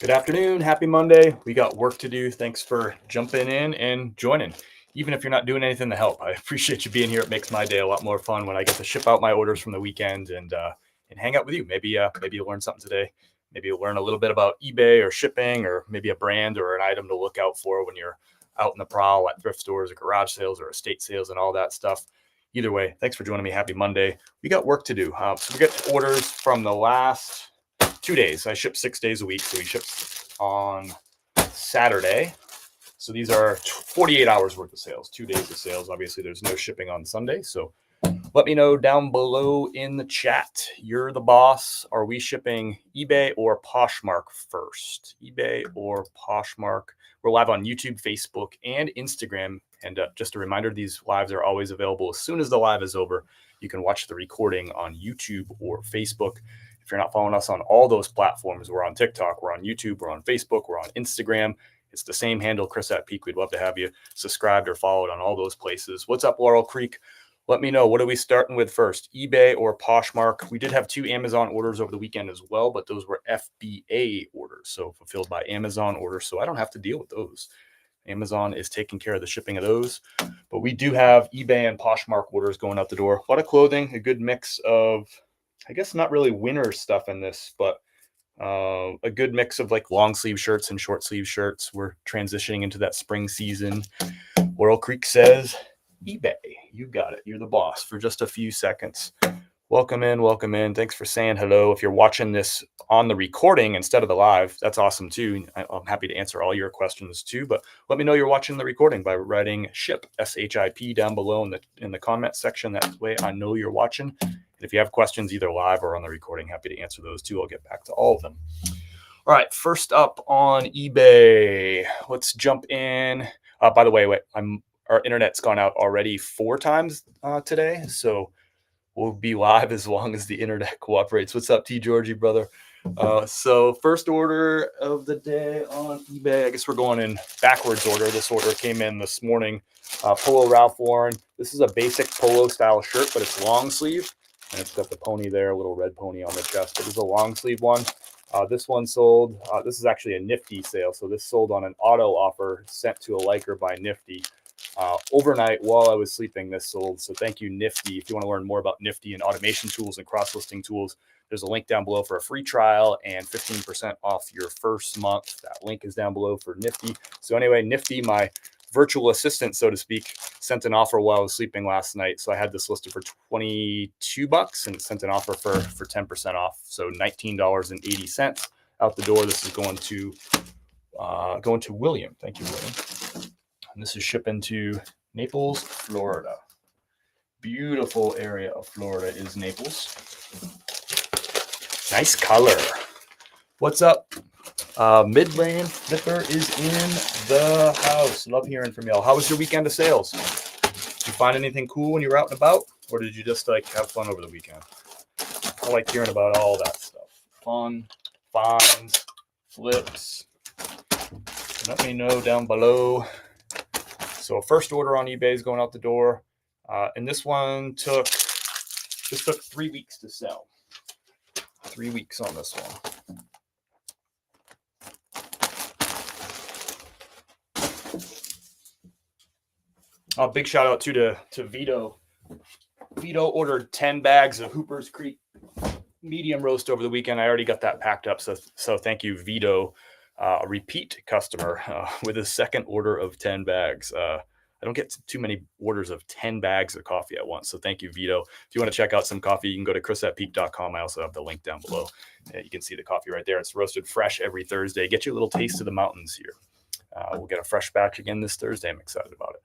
Good afternoon. Happy Monday. We got work to do. Thanks for jumping in and joining. Even if you're not doing anything to help, I appreciate you being here. It makes my day a lot more fun when I get to ship out my orders from the weekend and hang out with you. Maybe you'll learn something today. Maybe you'll learn a little bit about eBay or shipping, or maybe a brand or an item to look out for when you're out in the prowl at thrift stores or garage sales or estate sales and all that stuff. Either way, thanks for joining me. Happy Monday. We got work to do. So we get orders from the last 2 days. I ship 6 days a week. So we ship on Saturday. So these are 48 hours worth of sales, 2 days of sales. Obviously, there's no shipping on Sunday. So let me know down below in the chat. You're the boss. Are we shipping eBay or Poshmark first? eBay or Poshmark? We're live on YouTube, Facebook, and Instagram. And just a reminder, these lives are always available as soon as the live is over. You can watch the recording on YouTube or Facebook. If you're not following us on all those platforms, we're on TikTok, we're on YouTube, we're on Facebook, we're on Instagram. It's the same handle, Chris at Peak. We'd love to have you subscribed or followed on all those places. What's up, Laurel Creek? Let me know. What are we starting with first, eBay or Poshmark? We did have 2 Amazon orders over the weekend as well, but those were FBA orders, so fulfilled by Amazon orders, so I don't have to deal with those. Amazon is taking care of the shipping of those. But we do have eBay and Poshmark orders going out the door. A lot of clothing, a good mix of, I guess not really winter stuff in this, but a good mix of like long sleeve shirts and short sleeve shirts. We're transitioning into that spring season. Laurel Creek says, eBay, you got it. You're the boss for just a few seconds. Welcome in, welcome in. Thanks for saying hello. If you're watching this on the recording instead of the live, that's awesome too. I'm happy to answer all your questions too, but let me know you're watching the recording by writing SHIP, S-H-I-P, down below in the comment section. That way I know you're watching. And if you have questions either live or on the recording, happy to answer those too. I'll get back to all of them. All right, first up on eBay, let's jump in. By the way, our internet's gone out already 4 times today, so we'll be live as long as the internet cooperates. What's up, T. Georgie, brother? So first order of the day on eBay. I guess we're going in backwards order. This order came in this morning. Polo Ralph Lauren. This is a basic polo style shirt, but it's long sleeve. And it's got the pony there, a little red pony on the chest. It is a long sleeve one. This one sold. This is actually a Nifty sale. So this sold on an auto offer sent to a liker by Nifty. Overnight while I was sleeping, this sold. So thank you, Nifty. If you want to learn more about Nifty and automation tools and cross-listing tools, there's a link down below for a free trial and 15% off your first month. That link is down below for Nifty. So anyway, Nifty, my virtual assistant, so to speak, sent an offer while I was sleeping last night. So I had this listed for $22 and sent an offer for 10% off. So $19.80 out the door. This is going to William. Thank you, William. And this is shipping to Naples, Florida. Beautiful area of Florida is Naples. Nice color. What's up? Midland Flipper is in the house. Love hearing from y'all. How was your weekend of sales? Did you find anything cool when you were out and about? Or did you just like have fun over the weekend? I like hearing about all that stuff. Fun, finds, flips. Let me know down below. So first order on eBay is going out the door. And this one took 3 weeks to sell. 3 weeks on this one. Big shout out to Vito. Vito ordered 10 bags of Hooper's Creek medium roast over the weekend. I already got that packed up. So thank you, Vito. A repeat customer with his second order of 10 bags. I don't get too many orders of 10 bags of coffee at once. So thank you, Vito. If you want to check out some coffee, you can go to chrisatpeak.com. I also have the link down below. You can see the coffee right there. It's roasted fresh every Thursday. Get you a little taste of the mountains here. We'll get a fresh batch again this Thursday. I'm excited about it.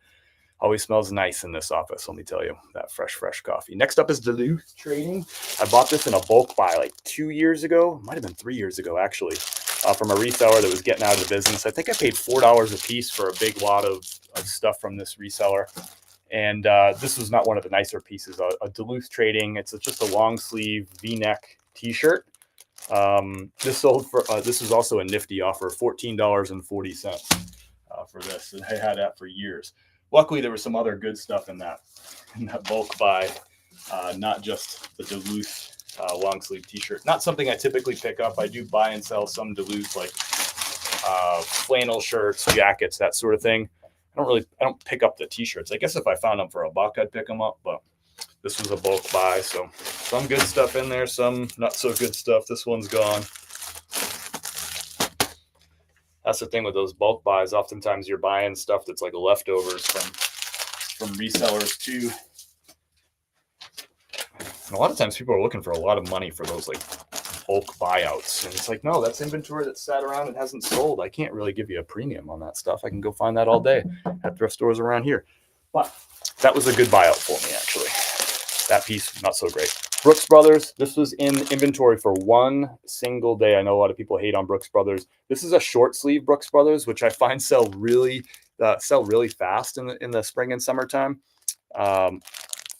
Always smells nice in this office, let me tell you, that fresh coffee. Next up is Duluth Trading. I bought this in a bulk buy like 2 years ago. Might have been 3 years ago, actually, from a reseller that was getting out of the business. I think I paid $4 a piece for a big lot of stuff from this reseller. And this was not one of the nicer pieces. A Duluth Trading. It's just a long sleeve V-neck T-shirt. This sold for. This was also a Nifty offer, $14.40 for this, and I had that for years. Luckily, there was some other good stuff in that bulk buy, not just the Duluth long sleeve T-shirt. Not something I typically pick up. I do buy and sell some Duluth, like flannel shirts, jackets, that sort of thing. I don't pick up the t-shirts. I guess if I found them for $1, I'd pick them up, but this was a bulk buy. So some good stuff in there, some not so good stuff. This one's gone. That's the thing with those bulk buys. Oftentimes you're buying stuff that's like leftovers from resellers too. And a lot of times people are looking for a lot of money for those like bulk buyouts. And it's like, no, that's inventory that's sat around and hasn't sold. I can't really give you a premium on that stuff. I can go find that all day at thrift stores around here. But that was a good buyout for me, actually. That piece, not so great. Brooks Brothers, this was in inventory for one single day. I know a lot of people hate on Brooks Brothers. This is a short sleeve Brooks Brothers, which I find sell really fast in the spring and summertime.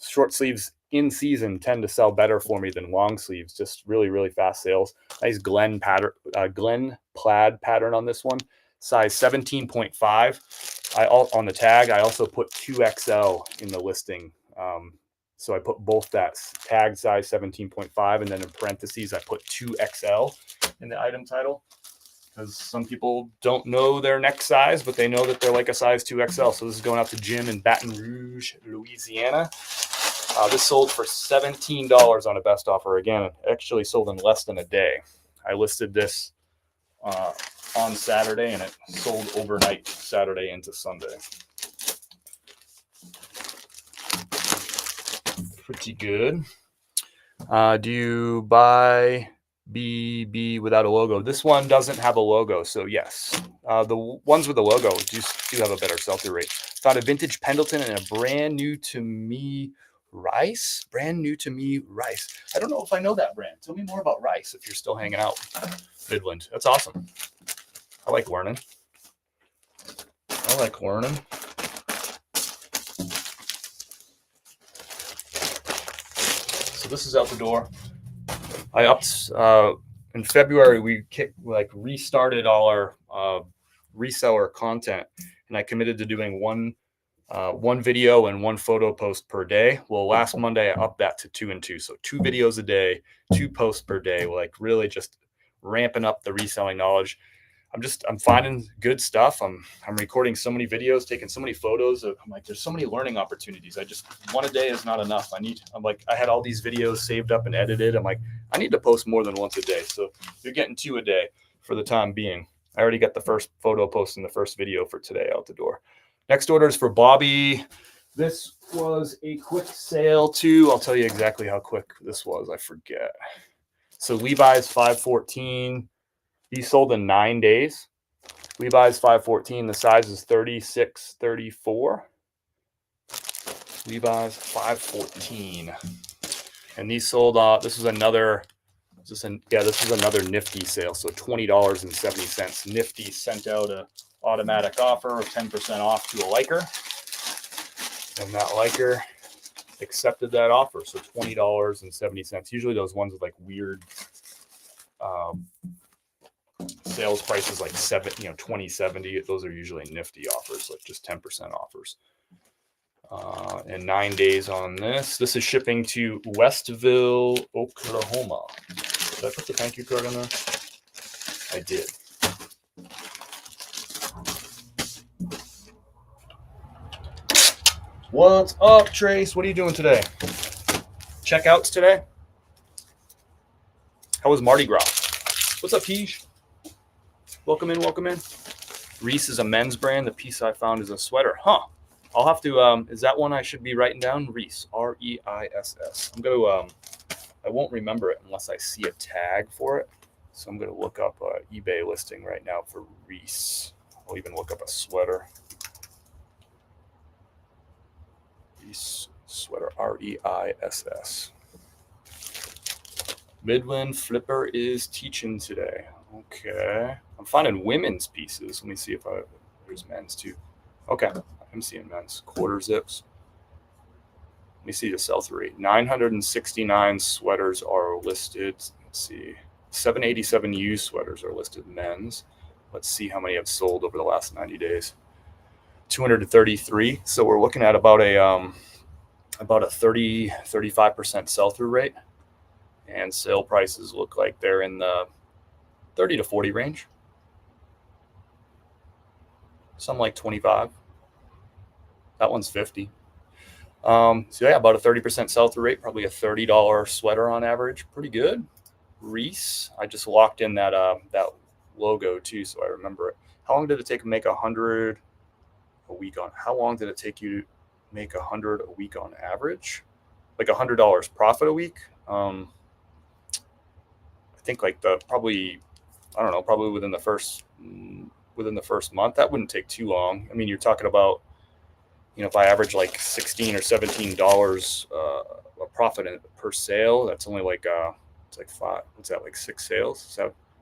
Short sleeves in season tend to sell better for me than long sleeves. Just really, really fast sales. Nice Glen plaid pattern on this one. Size 17.5. On the tag, I also put 2XL in the listing. So I put both that tag size 17.5 and then in parentheses I put 2XL in the item title, because some people don't know their neck size, but they know that they're like a size 2XL. So this is going out to Jim in Baton Rouge, Louisiana. This sold for $17 on a best offer. Again, it actually sold in less than a day. I listed this on Saturday and it sold overnight Saturday into Sunday. Pretty good. Do you buy BB without a logo? This one doesn't have a logo, so yes. The ones with the logo do have a better sell-through rate. Found a vintage Pendleton and a brand new to me rice. Brand new to me rice. I don't know if I know that brand. Tell me more about rice if you're still hanging out Midland. That's awesome. I like learning. So this is out the door. I upped in February. We restarted all our reseller content, and I committed to doing one video and one photo post per day. Well, last Monday I upped that to 2 and 2, so 2 videos a day, 2 posts per day. Like really just ramping up the reselling knowledge. I'm finding good stuff. I'm recording so many videos, taking so many photos. I'm like, there's so many learning opportunities. One a day is not enough. I had all these videos saved up and edited. I'm like, I need to post more than once a day. So you're getting 2 a day for the time being. I already got the first photo post and the first video for today out the door. Next order is for Bobby. This was a quick sale too. I'll tell you exactly how quick this was. I forget. So Levi's 514. These sold in 9 days. Levi's 514. The size is 36, 34. Levi's 514. And these sold. This is another Nifty sale. So $20.70. Nifty sent out an automatic offer of 10% off to a liker, and that liker accepted that offer. So $20.70. Usually those ones with like weird sales prices like $20.70. Those are usually Nifty offers, like just 10% offers. And 9 days on this. This is shipping to Westville, Oklahoma. Did I put the thank you card on there? I did. What's up, Trace? What are you doing today? Checkouts today? How was Mardi Gras? What's up, Peach? Welcome in. Reese is a men's brand. The piece I found is a sweater. Huh. I'll have to, is that one I should be writing down? Reese, R-E-I-S-S. I won't remember it unless I see a tag for it. So I'm going to look up an eBay listing right now for Reese. I'll even look up a sweater. Reese sweater, R-E-I-S-S. Midland Flipper is teaching today. Okay. I'm finding women's pieces. Let me see if there's men's too. Okay. I'm seeing men's quarter zips. Let me see the sell-through rate. 969 sweaters are listed. Let's see. 787 used sweaters are listed men's. Let's see how many have sold over the last 90 days. 233. So we're looking at about a 35% sell-through rate. And sale prices look like they're in the 30 to 40 range. Some like 25. That one's 50. So yeah, about a 30% sell-through rate, probably a $30 sweater on average. Pretty good. Reese, I just locked in that logo too, so I remember it. How long did it take to make 100 a week on? How long did it take you to make 100 a week on average? Like $100 profit a week? I think like probably within the first month. That wouldn't take too long. I mean, you're talking about, if I average like $16 or $17 a profit per sale, that's only like it's like five. What's that, like 6 sales?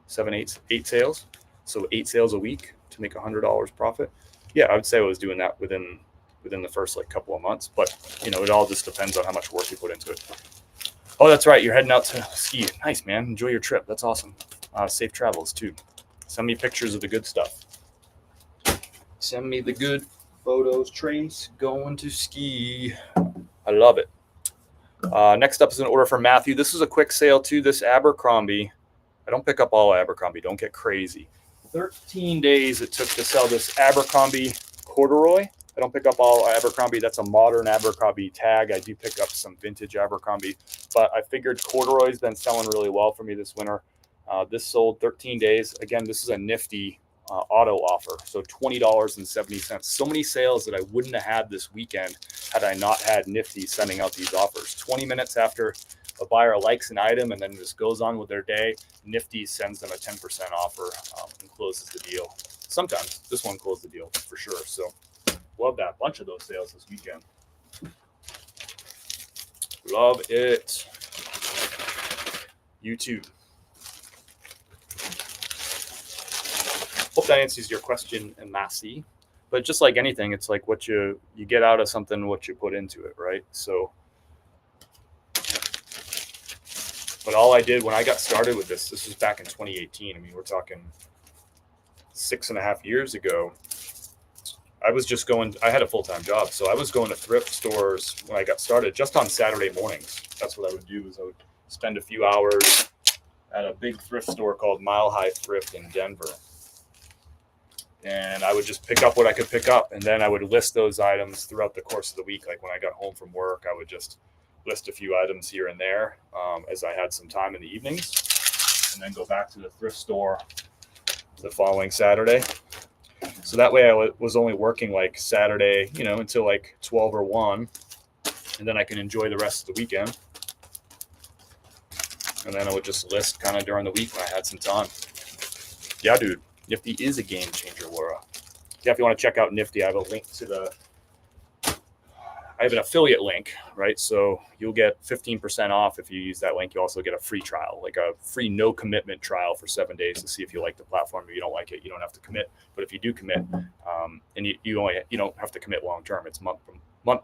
Seven, eight sales. So 8 sales a week to make $100 profit. Yeah, I would say I was doing that within the first like couple of months. But it all just depends on how much work you put into it. Oh, that's right. You're heading out to ski. Nice, man. Enjoy your trip. That's awesome. Safe travels too. Send me pictures of the good stuff. Send me the good photos, Trace, going to ski. I love it. Next up is an order from Matthew. This is a quick sale too. This Abercrombie. I don't pick up all Abercrombie. Don't get crazy. 13 days it took to sell this Abercrombie corduroy. I don't pick up all Abercrombie. That's a modern Abercrombie tag. I do pick up some vintage Abercrombie, but I figured corduroy's been selling really well for me this winter. This sold 13 days. Again, this is a nifty auto offer. So $20.70. So many sales that I wouldn't have had this weekend had I not had Nifty sending out these offers. 20 minutes after a buyer likes an item and then just goes on with their day, Nifty sends them a 10% offer and closes the deal. Sometimes this one closed the deal for sure. So love that. Bunch of those sales this weekend. Love it. You too. Hope that answers your question, Massey. But just like anything, it's like what you get out of something, what you put into it, right? So, but all I did when I got started with this was back in 2018. I mean, we're talking 6.5 years ago. I had a full-time job. So I was going to thrift stores when I got started just on Saturday mornings. That's what I would do, is I would spend a few hours at a big thrift store called Mile High Thrift in Denver. And I would just pick up what I could pick up. And then I would list those items throughout the course of the week. Like when I got home from work, I would just list a few items here and there as I had some time in the evenings. And then go back to the thrift store the following Saturday. So that way I was only working like Saturday, until like 12 or 1. And then I can enjoy the rest of the weekend. And then I would just list kind of during the week when I had some time. Yeah, dude. Nifty is a game changer, Laura. Yeah, if you want to check out Nifty, I have a link to I have an affiliate link, right? So you'll get 15% off if you use that link. You also get a free trial, like a free no commitment trial for 7 days to see if you like the platform. If you don't like it, you don't have to commit. But if you do commit, and you don't have to commit long term, it's month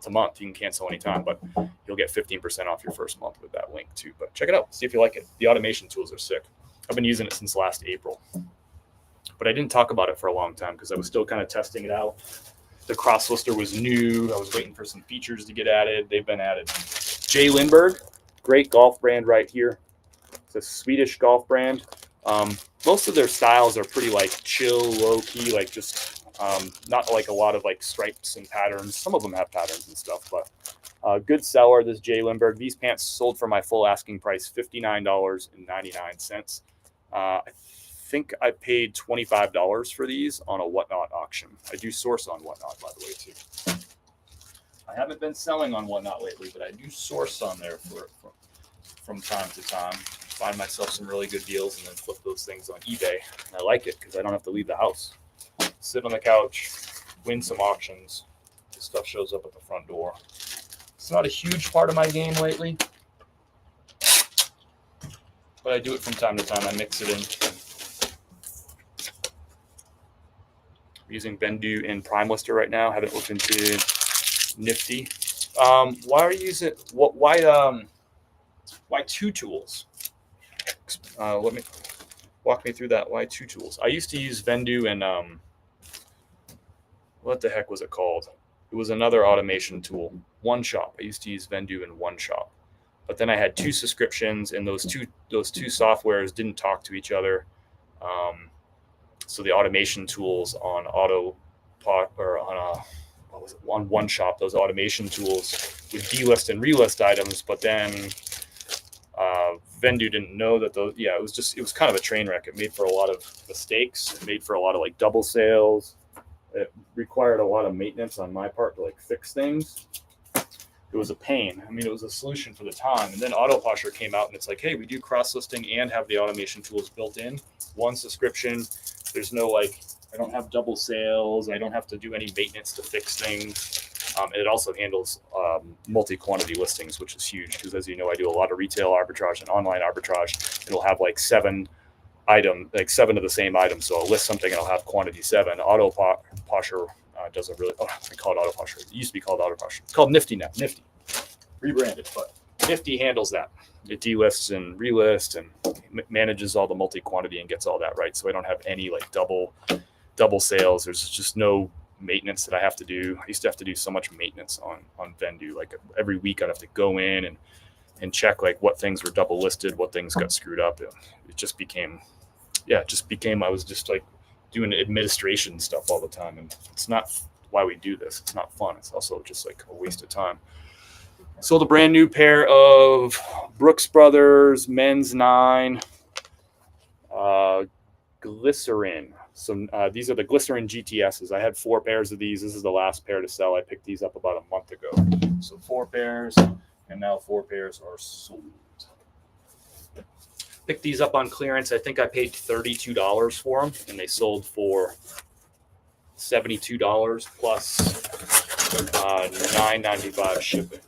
to month. You can cancel anytime, but you'll get 15% off your first month with that link too. But check it out, see if you like it. The automation tools are sick. I've been using it since last April. But I didn't talk about it for a long time because I was still kind of testing it out. The cross lister was new. I was waiting for some features to get added. They've been added. J. Lindbergh, great golf brand right here. It's a Swedish golf brand. Most of their styles are pretty like chill, low key, like just not like a lot of like stripes and patterns. Some of them have patterns and stuff, but good seller, this J. Lindbergh. These pants sold for my full asking price, $59.99. I think I paid $25 for these on a Whatnot auction. I do source on Whatnot, by the way, too. I haven't been selling on Whatnot lately, but I do source on there from time to time. Find myself some really good deals and then flip those things on eBay. And I like it because I don't have to leave the house. Sit on the couch, win some auctions. This stuff shows up at the front door. It's not a huge part of my game lately, but I do it from time to time. I mix it in. I'm using Bendu and Prime Lister right now. Haven't looked into Nifty. Why are you using why 2 tools? Let me walk me through that. Why 2 tools? I used to use Bendu and what the heck was it called? It was another automation tool. One Shop. I used to use Bendu and One Shop, but then I had 2 subscriptions, and those two softwares didn't talk to each other. So the automation tools on on One Shop, those automation tools would delist and relist items, but then Vendu didn't know that those. Yeah, it was kind of a train wreck. It made for a lot of mistakes. It made for a lot of like double sales. It required a lot of maintenance on my part to like fix things. It was a pain. I mean, it was a solution for the time. And then Autoposher came out and it's like, hey, we do cross-listing and have the automation tools built in. One subscription. There's no like, I don't have double sales. I don't have to do any maintenance to fix things. And it also handles multi-quantity listings, which is huge because, as you know, I do a lot of retail arbitrage and online arbitrage. It'll have like seven of the same items. So I'll list something and I'll have quantity 7. Autoposher doesn't really, I call it Autoposher. It used to be called Autoposher. It's called Nifty now. Nifty. Rebranded, but Nifty handles that. It delists and relists and manages all the multi-quantity and gets all that right. So I don't have any like double sales. There's just no maintenance that I have to do. I used to have to do so much maintenance on Vendu. Like every week I'd have to go in and check like what things were double listed, what things got screwed up. It just became I was just like doing administration stuff all the time. And it's not why we do this. It's not fun. It's also just like a waste of time. Sold a brand new pair of Brooks Brothers Men's 9 glycerin. So these are the glycerin GTSs. I had 4 pairs of these. This is the last pair to sell. I picked these up about a month ago. So 4 pairs, and now 4 pairs are sold. Picked these up on clearance. I think I paid $32 for them, and they sold for $72 plus $9.95 shipping.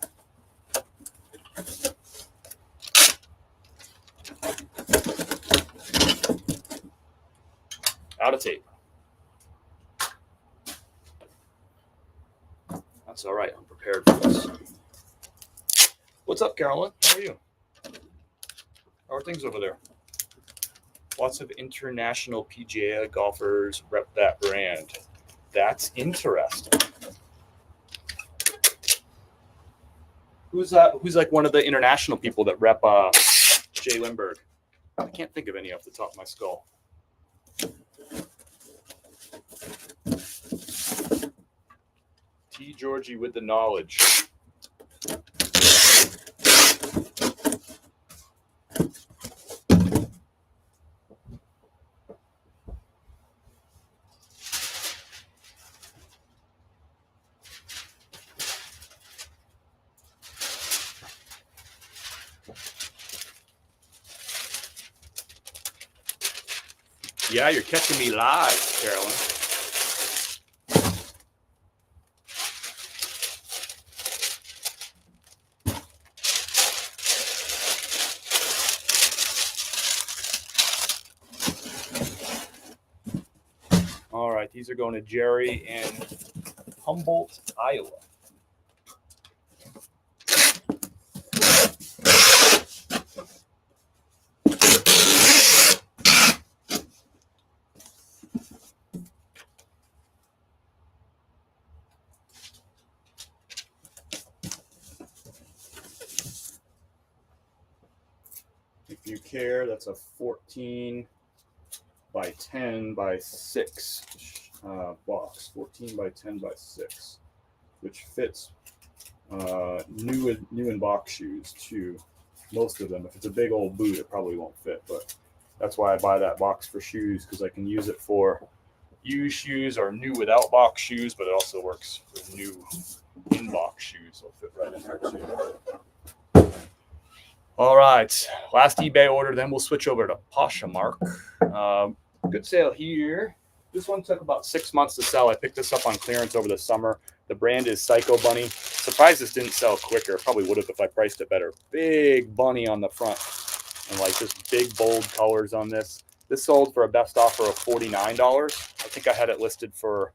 Out of tape. That's all right. I'm prepared for this. What's up, Carolyn? How are you? How are things over there? Lots of international PGA golfers rep that brand. That's interesting. Who's like one of the international people that rep Jay Lindbergh? I can't think of any off the top of my skull. T. Georgie with the knowledge. Yeah, you're catching me live, Carolyn. All right, these are going to Jerry in Humboldt, Iowa. If you care, that's a 14 by 10 by 6 box, 14 by 10 by 6, which fits new in box shoes too. Most of them. If it's a big old boot, it probably won't fit, but that's why I buy that box for shoes, because I can use it for used shoes or new without box shoes, but it also works for new in box shoes. It'll fit right in there too. All right, last eBay order, then we'll switch over to Poshmark. Good sale here. This one took about 6 months to sell. I picked this up on clearance over the summer. The brand is Psycho Bunny. Surprised this didn't sell quicker. Probably would have if I priced it better. Big bunny on the front and like just big bold colors on this. This sold for a best offer of $49. I think I had it listed for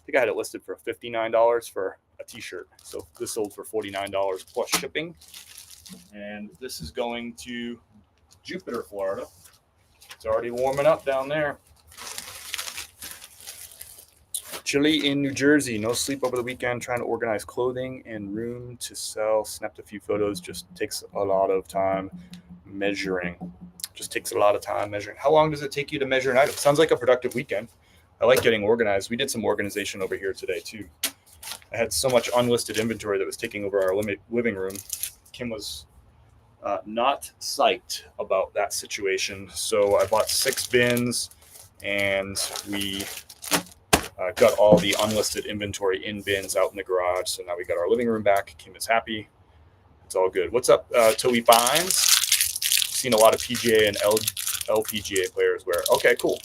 $59 for a t-shirt. So this sold for $49 plus shipping. And this is going to Jupiter, Florida. It's already warming up down there. Chilly in New Jersey. No sleep over the weekend. Trying to organize clothing and room to sell. Snapped a few photos. Just takes a lot of time measuring. How long does it take you to measure an item? Sounds like a productive weekend. I like getting organized. We did some organization over here today too. I had so much unlisted inventory that was taking over our living room. Kim was not psyched about that situation. So I bought 6 bins, and we got all the unlisted inventory in bins out in the garage. So now we got our living room back. Kim is happy. It's all good. What's up, Toby Bynes? Seen a lot of PGA and LPGA players where, okay, cool.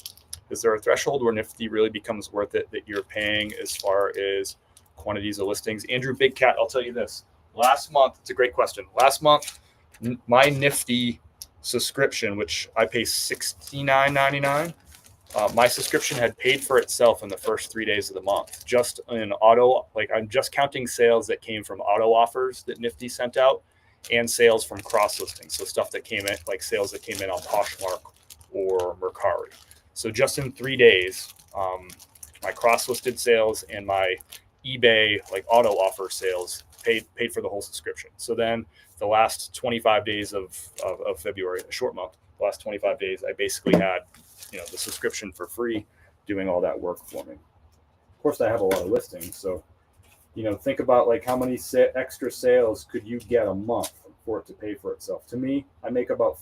Is there a threshold where Nifty really becomes worth it that you're paying as far as quantities of listings? Andrew Big Cat, I'll tell you this. Last month, it's a great question. Last month, my Nifty subscription, which I pay $69.99, my subscription had paid for itself in the first 3 days of the month. Just in auto, like I'm just counting sales that came from auto offers that Nifty sent out, and sales from cross listings. So stuff that came in, like sales that came in on Poshmark or Mercari. So just in 3 days, my cross-listed sales and my eBay like auto offer sales paid for the whole subscription. So then the last 25 days of February, a short month, the last 25 days, I basically had the subscription for free, doing all that work for me. Of course, I have a lot of listings, so think about like how many extra sales could you get a month for it to pay for itself. To me, I make about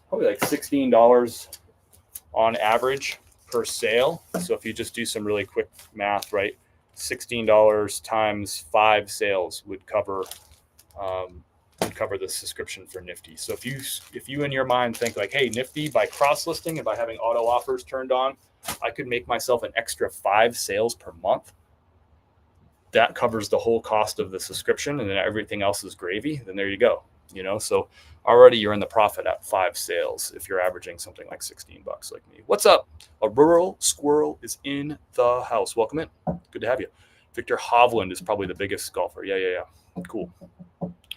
probably like $16 on average per sale. So if you just do some really quick math, right, $16 times 5 sales would cover the subscription for Nifty. So if you in your mind think like, hey, Nifty, by cross listing and by having auto offers turned on, I could make myself an extra 5 sales per month. That covers the whole cost of the subscription, and then everything else is gravy. Then there you go. So already you're in the profit at 5 sales if you're averaging something like $16 like me. What's up? A rural squirrel is in the house. Welcome in. Good to have you. Victor Hovland is probably the biggest golfer. Yeah. Cool.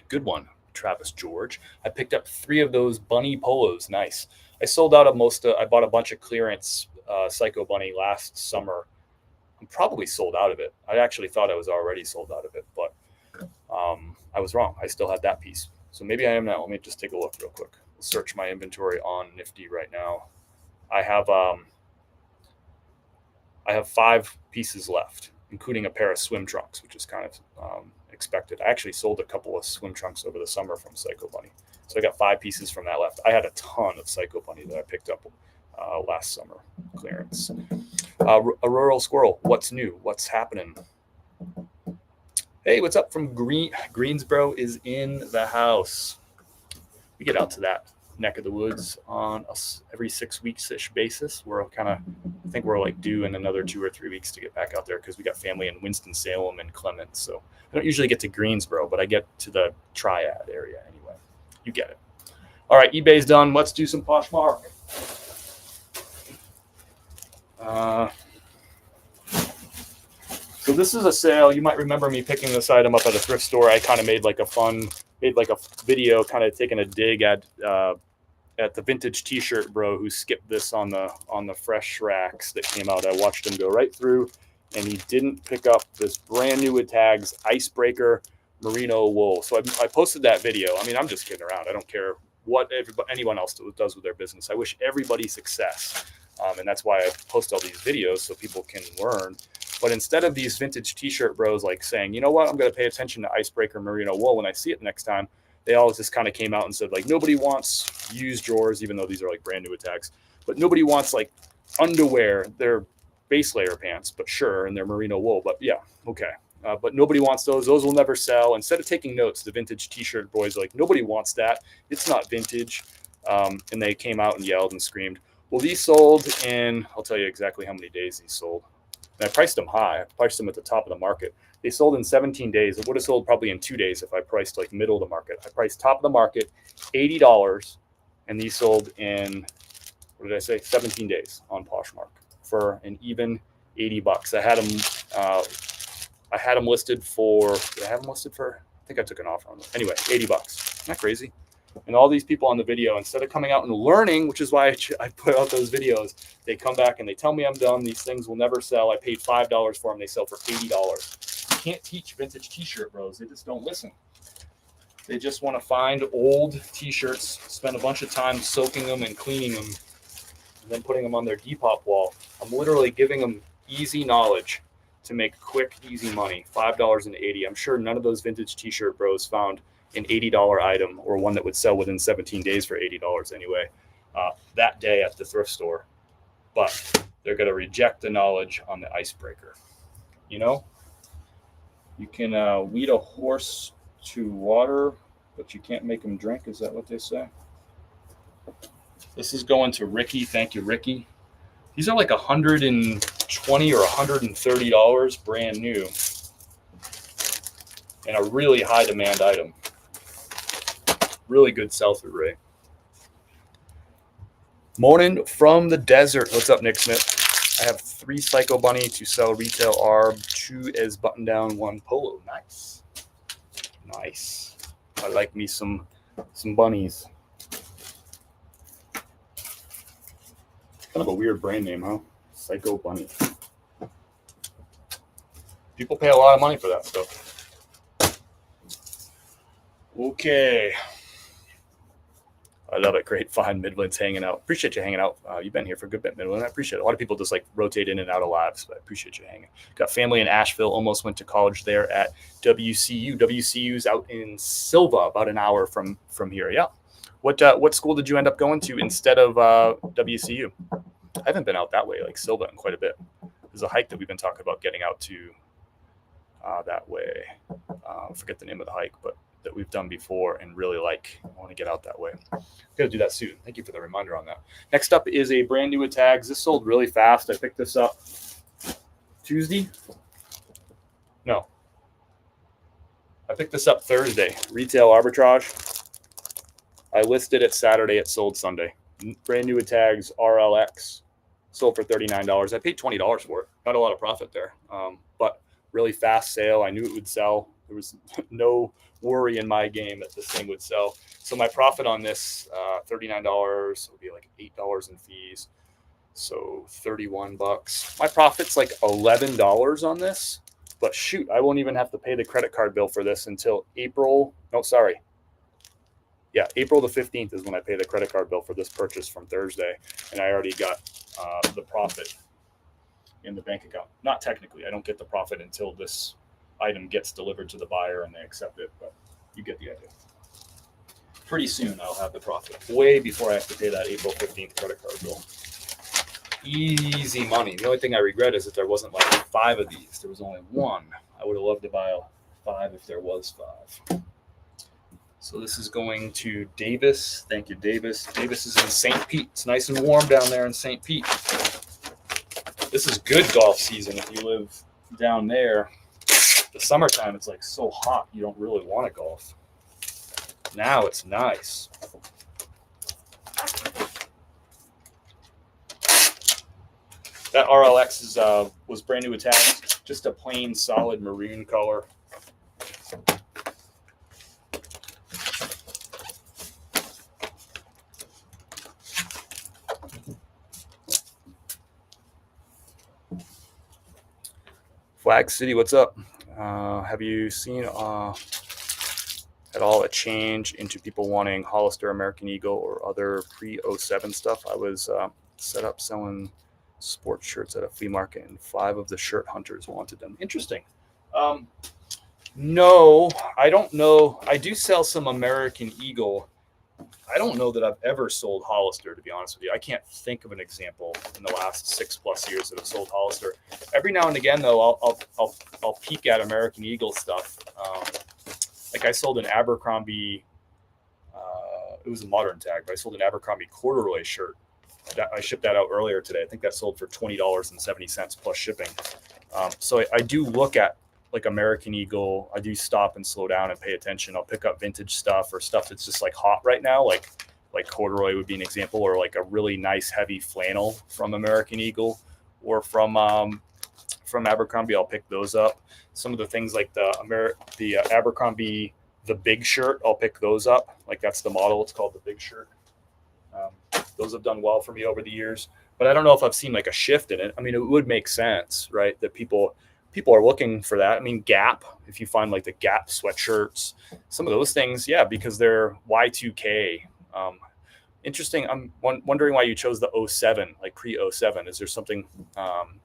Good one, Travis George. I picked up 3 of those bunny polos. Nice. I sold out of I bought a bunch of clearance Psycho Bunny last summer. I'm probably sold out of it. I actually thought I was already sold out of it, but I was wrong. I still had that piece. So maybe I am now. Let me just take a look real quick. We'll search my inventory on Nifty right now. I have 5 pieces left, including a pair of swim trunks, which is kind of expected. I actually sold a couple of swim trunks over the summer from Psycho Bunny. So I got 5 pieces from that left. I had a ton of Psycho Bunny that I picked up last summer clearance. A rural squirrel. What's new? What's happening? Hey, what's up from Greensboro is in the house. We get out to that neck of the woods on every 6 weeks-ish basis. I think we're like due in another 2 or 3 weeks to get back out there because we got family in Winston-Salem and Clements. So I don't usually get to Greensboro, but I get to the Triad area anyway. You get it. All right, eBay's done. Let's do some Poshmark. So this is a sale. You might remember me picking this item up at a thrift store. I kind of made like a video kind of taking a dig at the vintage t-shirt bro who skipped this on the fresh racks that came out. I watched him go right through, and he didn't pick up this brand new with tags icebreaker merino wool. So I posted that video. I mean, I'm just kidding around. I don't care what anyone else does with their business. I wish everybody success. And that's why I post all these videos so people can learn. But instead of these vintage t-shirt bros like saying, you know what, I'm going to pay attention to icebreaker merino wool when I see it next time, they all just kind of came out and said, like, nobody wants used drawers, even though these are like brand new with tags. But nobody wants like underwear. They're base layer pants, but sure, and they're merino wool. But yeah, okay. But nobody wants those. Those will never sell. Instead of taking notes, the vintage t-shirt boys are like, nobody wants that. It's not vintage. And they came out and yelled and screamed. Well, these sold in, I'll tell you exactly how many days these sold. And I priced them high. I priced them at the top of the market. They sold in 17 days. It would have sold probably in 2 days if I priced like middle of the market. I priced top of the market, $80, and these sold in, what did I say, 17 days on Poshmark for an even $80. I had them listed for, did I have them listed for, I think I took an offer on them. Anyway, $80. Isn't that crazy? And all these people on the video, instead of coming out and learning, which is why I put out those videos, they come back and they tell me I'm dumb. These things will never sell. I paid $5 for them. They sell for $80. You can't teach vintage t-shirt bros. They just don't listen. They just want to find old t-shirts, spend a bunch of time soaking them and cleaning them, and then putting them on their Depop wall. I'm literally giving them easy knowledge to make quick, easy money. $5.80. I'm sure none of those vintage t-shirt bros found an $80 item or one that would sell within 17 days for $80 anyway that day at the thrift store. But they're going to reject the knowledge on the icebreaker. You know, you can lead a horse to water, but you can't make him drink. Is that what they say? This is going to Ricky. Thank you, Ricky. These are like $120 or $130 brand new and a really high demand item. Really good sell-through rate. Morning from the desert. What's up, Nick Smith? I have 3 Psycho Bunny to sell retail arb, 2 as button down, 1 polo. Nice. Nice. I like me some bunnies. Kind of a weird brand name, huh? Psycho Bunny. People pay a lot of money for that stuff. Okay. I love it. Great find. Midland's hanging out. Appreciate you hanging out. You've been here for a good bit, Midland. I appreciate it. A lot of people just like rotate in and out of lives, but I appreciate you hanging. Got family in Asheville. Almost went to college there at WCU. WCU's out in Silva, about an hour from here. Yeah. What school did you end up going to instead of WCU? I haven't been out that way, like Silva, in quite a bit. There's a hike that we've been talking about getting out to that way. I forget the name of the hike, but that we've done before and really like. I want to get out that way. Got to do that soon. Thank you for the reminder on that. Next up is a brand new tags. This sold really fast. I picked this up Tuesday. No. I picked this up Thursday. Retail arbitrage. I listed it Saturday. It sold Sunday. Brand new tags, RLX. Sold for $39. I paid $20 for it. Not a lot of profit there, but really fast sale. I knew it would sell. There was no worry in my game that this thing would sell. So my profit on this, $39 would be like $8 in fees. So $31. My profit's like $11 on this, but shoot, I won't even have to pay the credit card bill for this until April. No, sorry. Yeah, April the 15th is when I pay the credit card bill for this purchase from Thursday. And I already got the profit in the bank account. Not technically. I don't get the profit until this item gets delivered to the buyer and they accept it, but you get the idea. Pretty soon I'll have the profit, way before I have to pay that April 15th credit card bill. Easy money. The only thing I regret is that there wasn't like 5 of these. There was only 1. I would have loved to buy 5 if there was 5. So this is going to Davis. Thank you, Davis. Davis is in St. Pete. It's nice and warm down there in St. Pete. This is good golf season if you live down there. The summertime, it's like so hot, you don't really want to golf. Now it's nice. That RLX was brand new attached, just a plain solid maroon color. Flag City, what's up? Have you seen at all a change into people wanting Hollister, American Eagle, or other pre-07 stuff? I was set up selling sports shirts at a flea market, and 5 of the shirt hunters wanted them. Interesting. No, I don't know. I do sell some American Eagle. I don't know that I've ever sold Hollister, to be honest with you. I can't think of an example in the last 6+ years that have sold Hollister. Every now and again, though, I'll peek at American Eagle stuff. Like I sold an Abercrombie. It was a modern tag, but I sold an Abercrombie corduroy shirt. I shipped that out earlier today. I think that sold for $20.70 plus shipping. So I do look at like American Eagle. I do stop and slow down and pay attention. I'll pick up vintage stuff or stuff that's just like hot right now, like corduroy would be an example, or like a really nice heavy flannel from American Eagle or from Abercrombie. I'll pick those up. Some of the things like the Abercrombie, the big shirt, I'll pick those up. Like that's the model. It's called the big shirt. Those have done well for me over the years, but I don't know if I've seen like a shift in it. I mean, it would make sense, right? That people are looking for that. I mean, Gap, if you find like the Gap sweatshirts, some of those things, yeah, because they're Y2K. Interesting. I'm wondering why you chose the 07, like pre-07. Is there something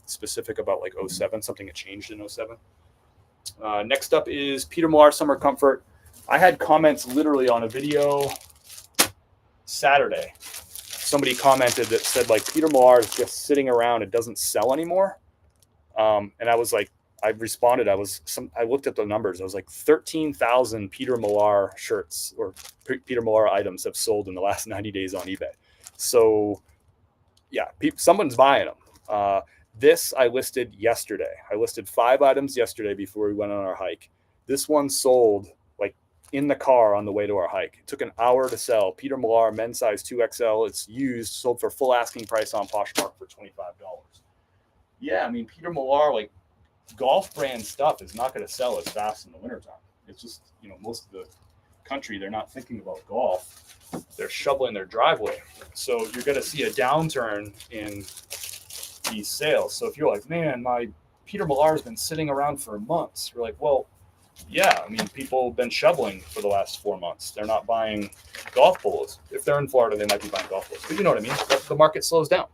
specific about like 07, something that changed in 07? Next up is Peter Millar Summer Comfort. I had comments literally on a video Saturday. Somebody commented that said like Peter Millar is just sitting around. It doesn't sell anymore. And I was like, I responded. I looked at the numbers. I was like 13,000 Peter Millar shirts or Peter Millar items have sold in the last 90 days on eBay. So yeah, someone's buying them. This I listed yesterday. I listed 5 items yesterday before we went on our hike. This one sold like in the car on the way to our hike. It took an hour to sell. Peter Millar men's size 2XL. It's used, sold for full asking price on Poshmark for $25. Yeah, I mean, Peter Millar, like golf brand stuff is not going to sell as fast in the wintertime. It's just, most of the country, they're not thinking about golf. They're shoveling their driveway. So you're going to see a downturn in these sales. So if you're like, man, my Peter Millar has been sitting around for months. You're like, well, yeah, I mean, people have been shoveling for the last 4 months. They're not buying golf polos. If they're in Florida, they might be buying golf polos. But you know what I mean? The market slows down.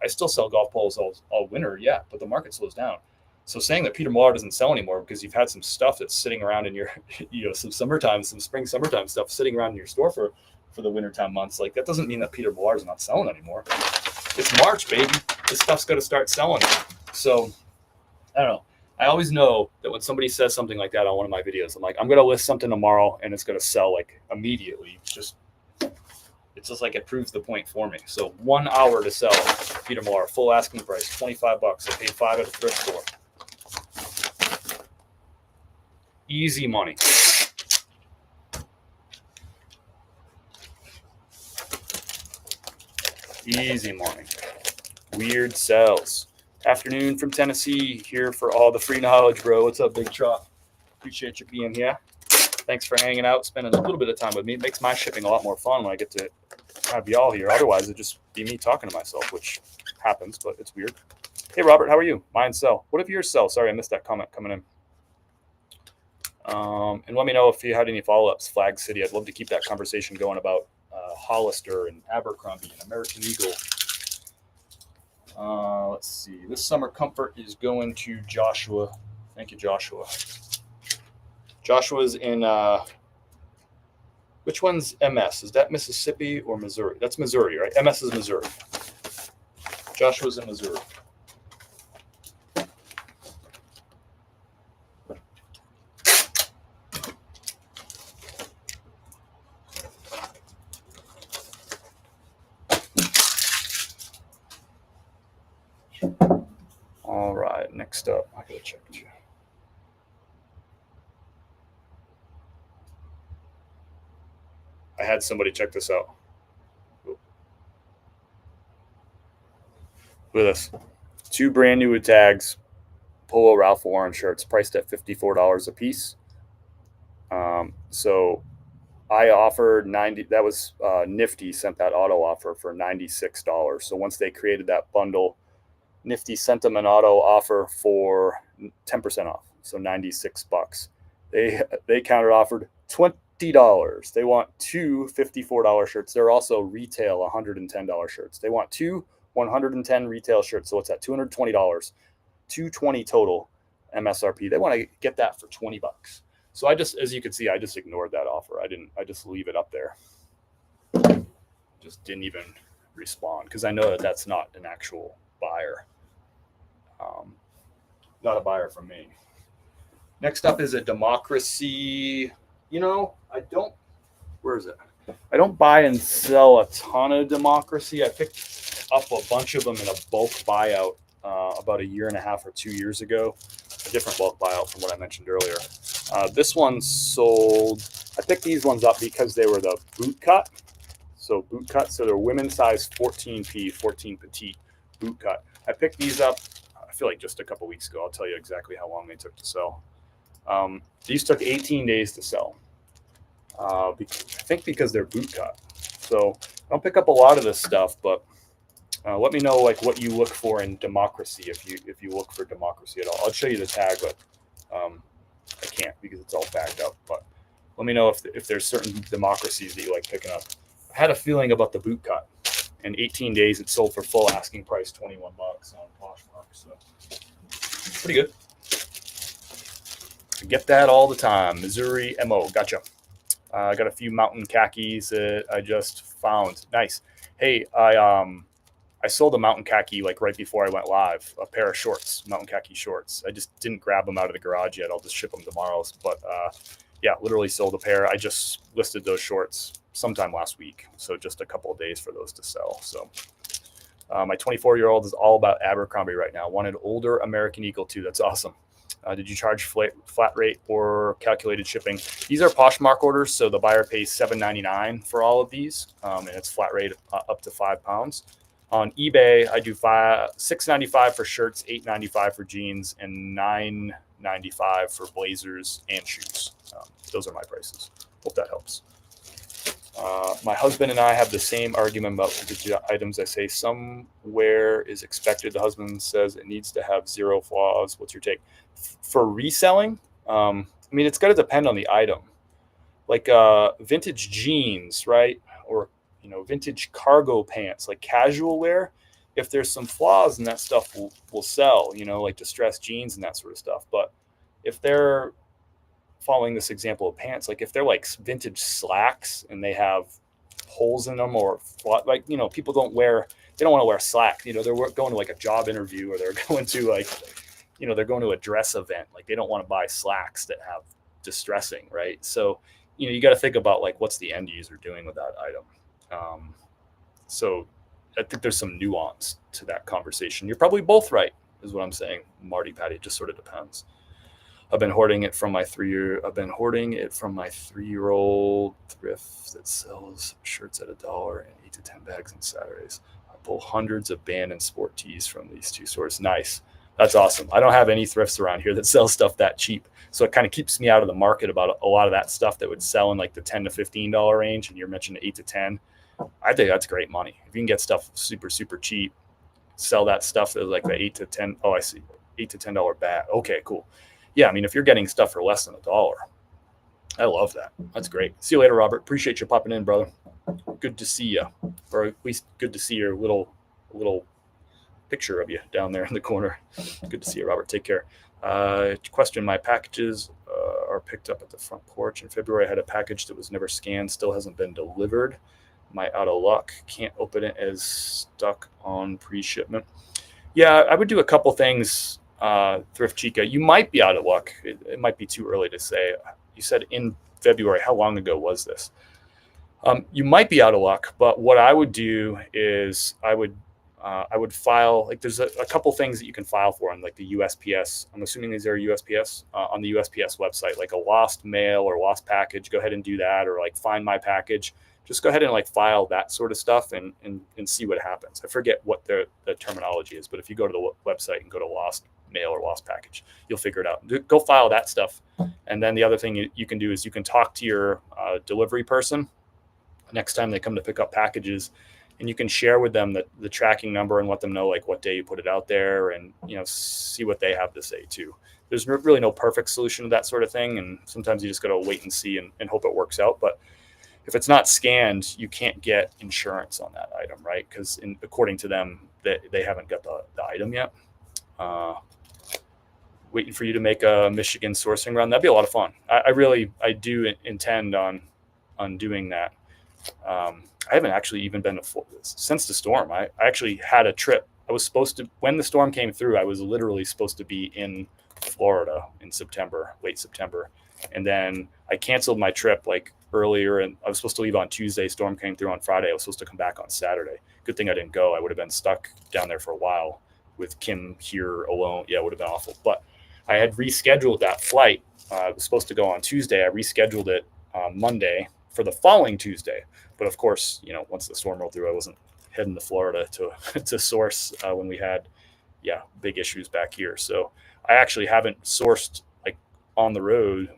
I still sell golf polos all winter, yeah, but the market slows down. So saying that Peter Millar doesn't sell anymore because you've had some stuff that's sitting around in your, some spring, summertime stuff sitting around in your store for the wintertime months, like that doesn't mean that Peter Millar is not selling anymore. It's March, baby. This stuff's going to start selling. So I don't know. I always know that when somebody says something like that on one of my videos, I'm like, I'm going to list something tomorrow and it's going to sell like immediately. It's just like it proves the point for me. So 1 hour to sell Peter Millar, full asking price, $25. I paid $5 at a thrift store. Easy money. Easy money. Weird sells. Afternoon from Tennessee, here for all the free knowledge, bro. What's up, Big Truck? Appreciate you being here. Thanks for hanging out, spending a little bit of time with me. It makes my shipping a lot more fun when I get to have y'all here. Otherwise, it'd just be me talking to myself, which happens, but it's weird. Hey, Robert, how are you? Mine sell. What if yours sell? Sorry, I missed that comment coming in. And let me know if you had any follow-ups. Flag City, I'd love to keep that conversation going about Hollister and Abercrombie and American Eagle. Let's see. This Summer Comfort is going to Joshua. Thank you, Joshua. Joshua's in, which one's MS? Is that Mississippi or Missouri? That's Missouri, right? MS is Missouri. Joshua's in Missouri. All right, next up, I gotta check you. I had somebody check this out. Look at this. 2 brand new tags, Polo Ralph Lauren shirts, priced at $54 a piece. So I offered 90. That was Nifty sent that auto offer for $96. So once they created that bundle, Nifty sent them an auto offer for 10% off, so $96. They counter offered $20. They want 2 $54 shirts. They're also retail $110 shirts. They want 2 $110 retail shirts. So what's that? $220. $220 total MSRP. They want to get that for $20. So I just, as you can see, I just ignored that offer. I just leave it up there. Just didn't even respond because I know that that's not an actual buyer. Not a buyer from me. Next up is a Democracy. Where is it? I don't buy and sell a ton of Democracy. I picked up a bunch of them in a bulk buyout about 1.5 years or 2 years ago. A different bulk buyout from what I mentioned earlier. This one sold. I picked these ones up because they were the boot cut. So boot cut. So they're women's size 14P, 14 petite boot cut. I picked these up, I feel like just a couple weeks ago. I'll tell you exactly how long they took to sell. These took 18 days to sell. I think because they're boot cut. So I don't pick up a lot of this stuff, but let me know like what you look for in Democracy if you look for Democracy at all. I'll show you the tag, but I can't because it's all bagged up. But let me know if there's certain Democracies that you like picking up. had a feeling about the boot cut. In 18 days, it sold for full asking price, $21 on Poshmark. So pretty good. I get that all the time. Missouri MO. Gotcha. I got a few mountain khakis that I just found. Nice. Hey, I sold a mountain khaki like right before I went live, a pair of shorts, mountain khaki shorts. I just didn't grab them out of the garage yet. I'll just ship them tomorrow. But yeah, literally sold a pair. I just listed those shorts sometime last week. So just a couple of days for those to sell. So my 24-year-old is all about Abercrombie right now. Wanted older American Eagle too. That's awesome. Did you charge flat rate or calculated shipping? These are Poshmark orders, so the buyer pays $7.99 for all of these, and it's flat rate up to 5 pounds. On eBay, I do $6.95 for shirts, $8.95 for jeans, and $9.95 for blazers and shoes. Those are my prices. Hope that helps. My husband and I have the same argument about the items. I say somewhere is expected. The husband says it needs to have 0 flaws. What's your take? For reselling, I mean, it's got to depend on the item. Like vintage jeans, right? Or, vintage cargo pants, like casual wear. If there's some flaws, and that stuff will sell, like distressed jeans and that sort of stuff. But if they're following this example of pants, like if they're like vintage slacks and they have holes in them, or like, people they don't want to wear slack, they're going to like a job interview, or they're going to like, they're going to a dress event. Like they don't want to buy slacks that have distressing, right? So, you got to think about like, what's the end user doing with that item? So I think there's some nuance to that conversation. You're probably both right, is what I'm saying, Marty Patty. It just sort of depends. I've been hoarding it from my 3-year-old thrift that sells shirts at $1 and 8 to 10 bags on Saturdays. I pull hundreds of band and sport tees from these two stores. Nice. That's awesome. I don't have any thrifts around here that sell stuff that cheap. So it kind of keeps me out of the market about a lot of that stuff that would sell in like the $10 to $15 range. And you're mentioning 8 to 10. I think that's great money. If you can get stuff super, super cheap, sell that stuff that like the 8 to 10. Oh, I see. $8 to $10 bag. Okay, cool. Yeah, I mean, if you're getting stuff for less than $1, I love that. That's great. See you later, Robert. Appreciate you popping in, brother. Good to see you, or at least good to see your little picture of you down there in the corner. Good to see you, Robert. Take care. Question: my packages are picked up at the front porch. In February, I had a package that was never scanned, still hasn't been delivered. Am I out of luck? Can't open it as stuck on pre-shipment. Yeah, I would do a couple things. Thrift Chica, you might be out of luck. It might be too early to say. You said in February. How long ago was this? You might be out of luck, but what I would do is I would file, like there's a couple things that you can file for on like the USPS. I'm assuming these are USPS on the USPS website, like a lost mail or lost package. Go ahead and do that, or like find my package. Just go ahead and like file that sort of stuff and see what happens. I forget what the terminology is, but if you go to the website and go to lost mail or lost package, you'll figure it out. Go file that stuff. And then the other thing you can do is you can talk to your delivery person next time they come to pick up packages, and you can share with them the tracking number and let them know like what day you put it out there, and see what they have to say too. There's really no perfect solution to that sort of thing, and sometimes you just got to wait and see and hope it works out. But if it's not scanned, you can't get insurance on that item, right? Because according to them, they haven't got the item yet. Waiting for you to make a Michigan sourcing run. That'd be a lot of fun. I do intend on doing that. I haven't actually even been since the storm. I actually had a trip. I was supposed to, when the storm came through, I was literally supposed to be in Florida in late September. And then I canceled my trip like earlier, and I was supposed to leave on Tuesday. Storm came through on Friday. I was supposed to come back on Saturday. Good thing I didn't go. I would have been stuck down there for a while with Kim here alone. Yeah, it would have been awful. But I had rescheduled that flight. I was supposed to go on Tuesday. I rescheduled it on Monday for the following Tuesday. But of course, once the storm rolled through, I wasn't heading to Florida to source when we had, big issues back here. So I actually haven't sourced like on the road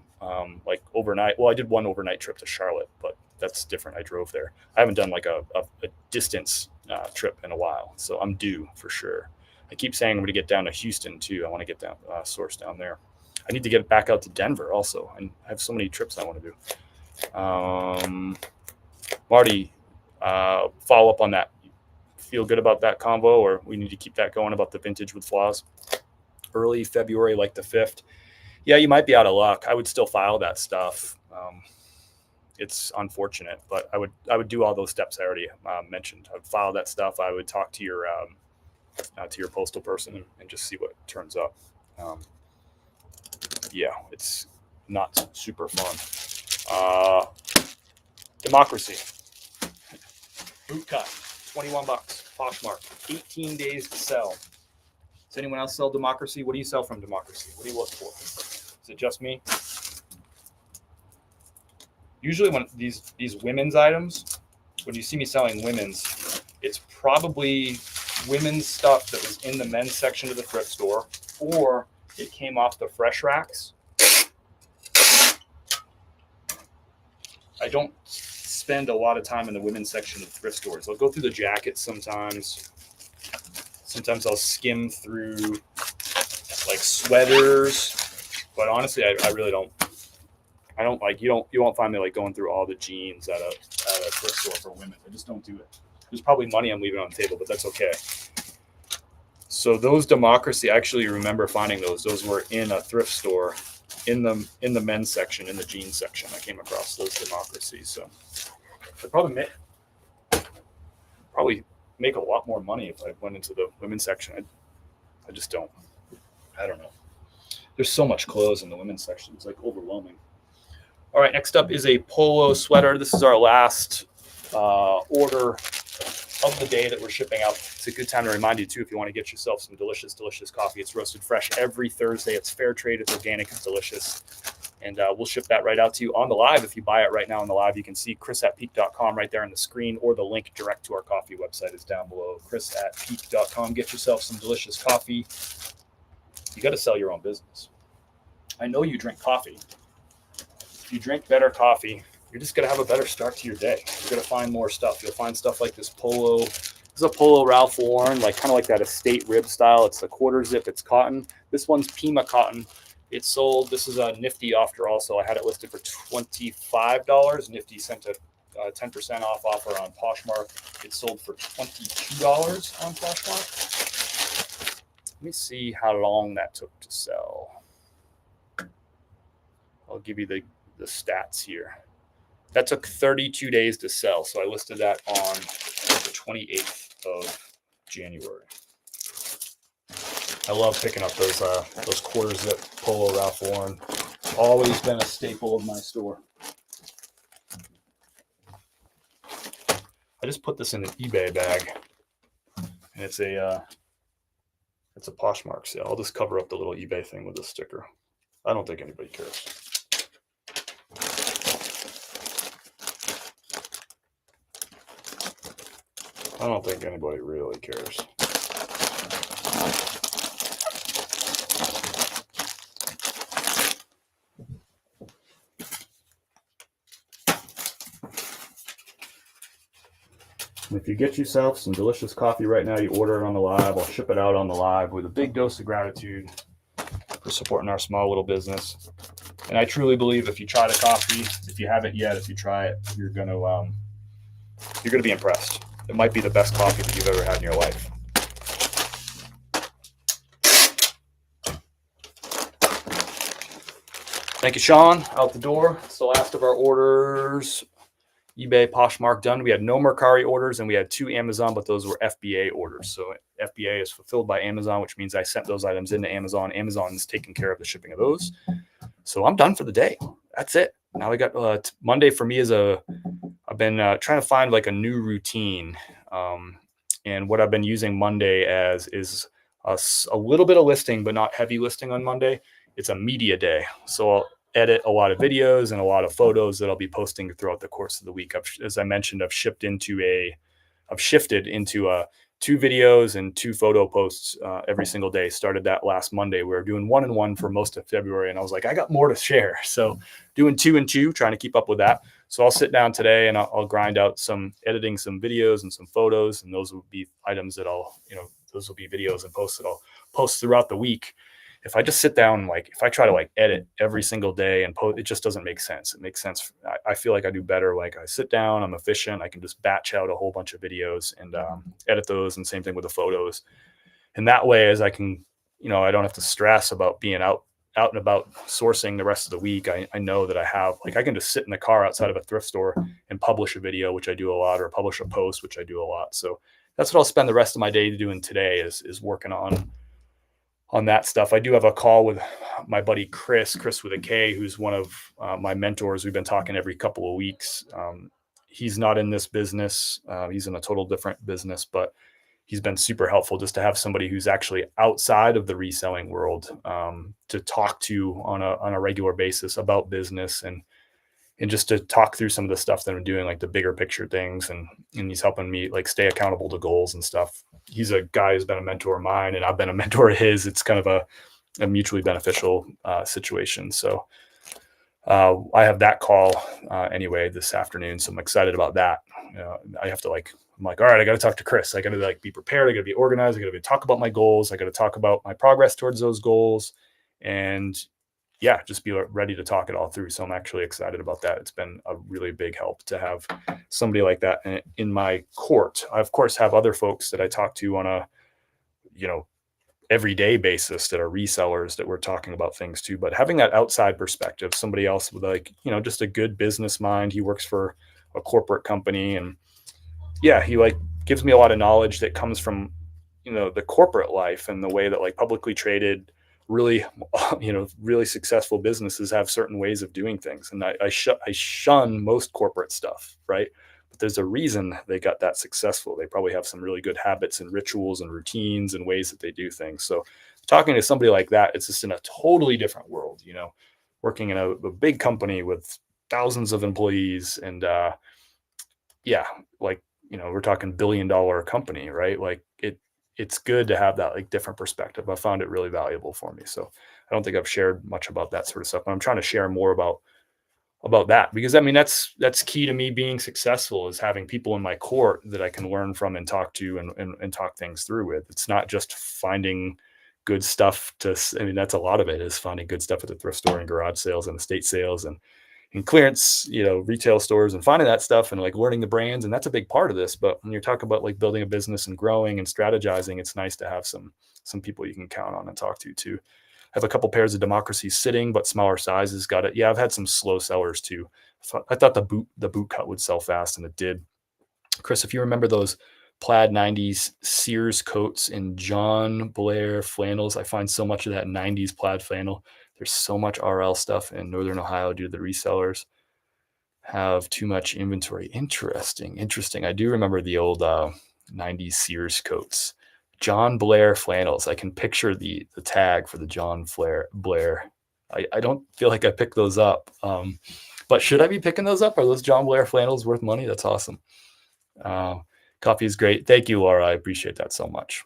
like overnight. Well, I did one overnight trip to Charlotte, but that's different. I drove there. I haven't done like a distance trip in a while. So I'm due for sure. I keep saying I'm going to get down to Houston too. I want to get down source down there. I need to get back out to Denver also. And I have so many trips I want to do. Marty, follow up on that. Feel good about that convo, or we need to keep that going about the vintage with flaws? Early February, like the 5th. Yeah, you might be out of luck. I would still file that stuff. It's unfortunate, but I would do all those steps I already mentioned. I would file that stuff. I would talk to your postal person and just see what turns up. Yeah, it's not super fun. Democracy. Boot cut, 21 bucks. Poshmark, 18 days to sell. Does anyone else sell Democracy? What do you sell from Democracy? What do you look for? Is it just me? Usually when these women's items, when you see me selling women's, it's probably women's stuff that was in the men's section of the thrift store, or it came off the fresh racks. I don't spend a lot of time in the women's section of thrift stores. I'll go through the jackets sometimes. Sometimes I'll skim through like sweaters, but honestly, I really don't. I don't like you won't find me like going through all the jeans at a thrift store for women. I just don't do it. There's probably money I'm leaving on the table, but that's okay. So those Democracy, I actually remember finding those. Those were in a thrift store in the men's section, in the jeans section. I came across those Democracy. So I'd probably make a lot more money if I went into the women's section. I just don't. I don't know. There's so much clothes in the women's section. It's like overwhelming. All right, next up is a polo sweater. This is our last order of the day that we're shipping out. It's a good time to remind you, too, if you want to get yourself some delicious, delicious coffee. It's roasted fresh every Thursday. It's fair trade. It's organic. It's delicious. And we'll ship that right out to you on the live. If you buy it right now on the live, you can see chris@peak.com right there on the screen, or the link direct to our coffee website is down below, chris@peak.com. Get yourself some delicious coffee. You got to sell your own business. I know you drink coffee. If you drink better coffee, you're just going to have a better start to your day. You're going to find more stuff. You'll find stuff like this polo. This is a polo Ralph Lauren, kind of like that estate rib style. It's a quarter zip. It's cotton. This one's Pima cotton. It sold. This is a Nifty after all, so I had it listed for $25. Nifty sent a 10% off offer on Poshmark. It sold for $22 on Poshmark. Let me see how long that took to sell. I'll give you the stats here. That took 32 days to sell, so I listed that on the 28th of January. I love picking up those quarter zip polo Ralph Lauren. Always been a staple of my store. I just put this in an eBay bag, and it's a Poshmark sale. I'll just cover up the little eBay thing with a sticker. I don't think anybody cares. I don't think anybody really cares. If you get yourself some delicious coffee right now, you order it on the live. I'll ship it out on the live with a big dose of gratitude for supporting our small little business. And I truly believe if you try the coffee, if you haven't yet, if you try it, you're gonna be impressed. It might be the best coffee that you've ever had in your life. Thank you, Sean. Out the door. It's the last of our orders. eBay, Poshmark done. We had no Mercari orders, and we had 2 Amazon, but those were FBA orders. So FBA is fulfilled by Amazon, which means I sent those items into Amazon. Amazon's taking care of the shipping of those. So I'm done for the day. That's it. Now we got Monday for me I've been trying to find like a new routine. And what I've been using Monday as is a little bit of listing, but not heavy listing on Monday. It's a media day. So I'll edit a lot of videos and a lot of photos that I'll be posting throughout the course of the week. As I mentioned, I've shifted into 2 videos and 2 photo posts every single day. Started that last Monday. We were doing 1 and 1 for most of February, and I was like, I got more to share. So doing 2 and 2, trying to keep up with that. So I'll sit down today and I'll grind out editing some videos and some photos, and those will be items that those will be videos and posts that I'll post throughout the week. if I just sit down, like if I try to like edit every single day and post, it just doesn't make sense. It makes sense. I feel like I do better. Like I sit down, I'm efficient. I can just batch out a whole bunch of videos and edit those. And same thing with the photos. And that way, as I can, I don't have to stress about being out and about sourcing the rest of the week. I know that I have, like, I can just sit in the car outside of a thrift store and publish a video, which I do a lot, or publish a post, which I do a lot. So that's what I'll spend the rest of my day doing today is working on that stuff. I do have a call with my buddy Chris with a K, who's one of my mentors. We've been talking every couple of weeks. He's not in this business. He's in a total different business, but he's been super helpful just to have somebody who's actually outside of the reselling world to talk to on a regular basis about business and just to talk through some of the stuff that I'm doing, like the bigger picture things. And he's helping me like stay accountable to goals and stuff. He's a guy who's been a mentor of mine and I've been a mentor of his. It's kind of a mutually beneficial situation. So I have that call anyway this afternoon. So I'm excited about that. I have to I'm like, all right, I got to talk to Chris. I got to be prepared. I got to be organized. I got to talk about my goals. I got to talk about my progress towards those goals, and yeah, just be ready to talk it all through. So I'm actually excited about that. It's been a really big help to have somebody like that in my court. I of course have other folks that I talk to on a, everyday basis that are resellers that we're talking about things too, but having that outside perspective, somebody else with just a good business mind. He works for a corporate company and yeah, he gives me a lot of knowledge that comes from, the corporate life and the way that publicly traded, really, really successful businesses have certain ways of doing things. And I shun most corporate stuff, right? But there's a reason they got that successful. They probably have some really good habits and rituals and routines and ways that they do things. So talking to somebody like that, it's just in a totally different world, working in a big company with thousands of employees and, we're talking $1 billion company, right? It's good to have that different perspective. I found it really valuable for me. So I don't think I've shared much about that sort of stuff, but I'm trying to share more about that because that's key to me being successful is having people in my court that I can learn from and talk to and talk things through with. It's not just finding good stuff that's a lot of it is finding good stuff at the thrift store and garage sales and estate sales and clearance, retail stores and finding that stuff and learning the brands. And that's a big part of this. But when you're talking about building a business and growing and strategizing, it's nice to have some people you can count on and talk to too. I have a couple pairs of Democracy sitting, but smaller sizes. Got it. Yeah, I've had some slow sellers too. I thought the boot cut would sell fast and it did. Chris, if you remember those plaid 90s Sears coats in John Blair flannels, I find so much of that 90s plaid flannel. There's so much RL stuff in Northern Ohio due to the resellers have too much inventory. Interesting. I do remember the old 90s Sears coats. John Blair flannels. I can picture the tag for the John Blair. I don't feel like I picked those up. But should I be picking those up? Are those John Blair flannels worth money? That's awesome. Coffee is great. Thank you, Laura. I appreciate that so much.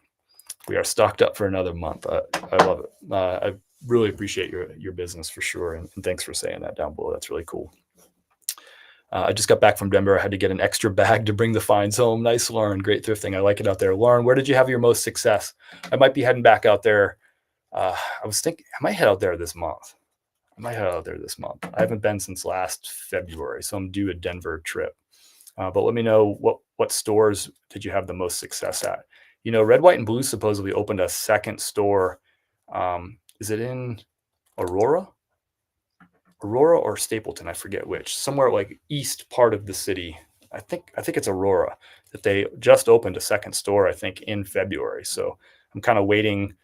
We are stocked up for another month. I love it. I really appreciate your business for sure. And thanks for saying that down below. That's really cool. I just got back from Denver. I had to get an extra bag to bring the finds home. Nice, Lauren. Great thrifting. I like it out there. Lauren, where did you have your most success? I might be heading back out there. I was thinking I might head out there this month. I haven't been since last February, so I'm due a Denver trip. But let me know what stores did you have the most success at? Red, White, and Blue supposedly opened a second store. Is it in Aurora or Stapleton? I forget which. Somewhere east part of the city. I think it's Aurora that they just opened a second store. I think in February. So I'm kind of waiting.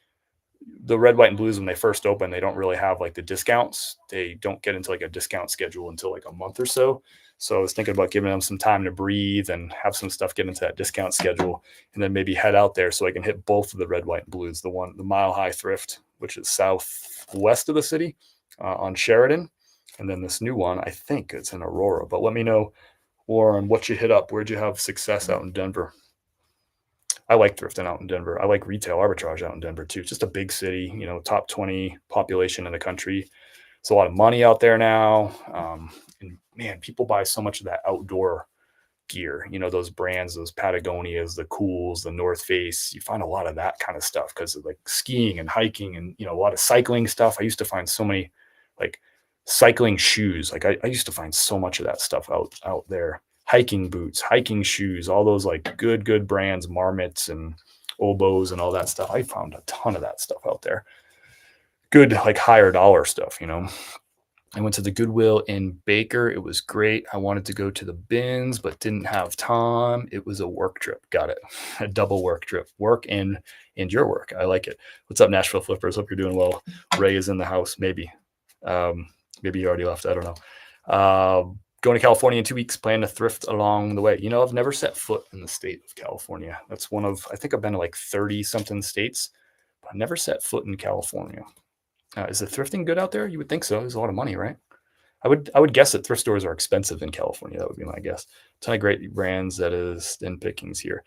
The Red, White, and Blues, when they first open, they don't really have the discounts. They don't get into a discount schedule until a month or so. So I was thinking about giving them some time to breathe and have some stuff get into that discount schedule and then maybe head out there so I can hit both of the Red, White, and Blues, the Mile High Thrift, which is southwest of the city on Sheridan. And then this new one, I think it's in Aurora. But let me know, Warren, what you hit up. Where'd you have success out in Denver? I like thrifting out in Denver. I like retail arbitrage out in Denver too. It's just a big city, top 20 population in the country. There's a lot of money out there now. And man, people buy so much of that outdoor gear, those brands, those Patagonias, the Cools, the North Face. You find a lot of that kind of stuff because of like skiing and hiking and, a lot of cycling stuff. I used to find so many like cycling shoes. Like I used to find so much of that stuff out there. Hiking boots, hiking shoes, all those like good brands, Marmots and Oboes and all that stuff. I found a ton of that stuff out there. Good, like higher dollar stuff, I went to the Goodwill in Baker. It was great. I wanted to go to the bins, but didn't have time. It was a work trip. Got it. A double work trip. Work and your work. I like it. What's up, Nashville Flippers? Hope you're doing well. Ray is in the house. Maybe. Maybe you already left. I don't know. Going to California in 2 weeks. Plan to thrift along the way. I've never set foot in the state of California. That's one of, I think I've been to like 30-something states, but I never set foot in California. Is the thrifting good out there? You would think so. There's a lot of money, right? I would guess that thrift stores are expensive in California. That would be my guess. A ton of great brands that is thin pickings here.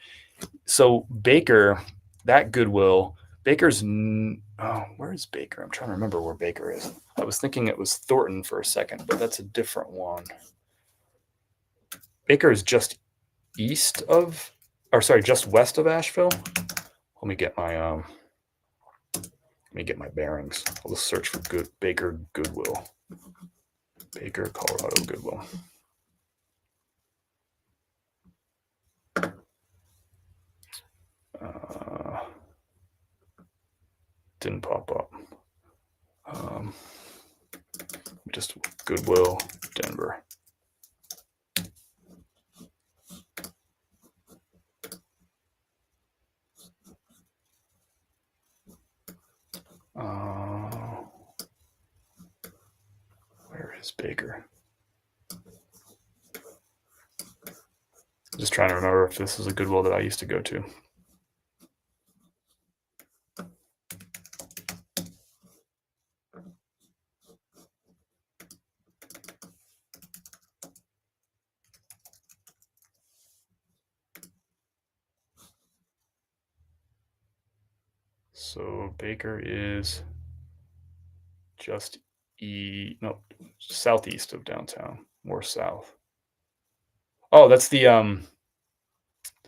So Baker, that Goodwill, Baker's, where is Baker? I'm trying to remember where Baker is. I was thinking it was Thornton for a second, but that's a different one. Baker is just just west of Asheville. Let me get my bearings. I'll just search for Baker Goodwill. Baker, Colorado Goodwill. Didn't pop up. Just Goodwill, Denver. Where is Baker? Just trying to remember if this is a Goodwill that I used to go to. So Baker is just southeast of downtown, more south. Oh, that's the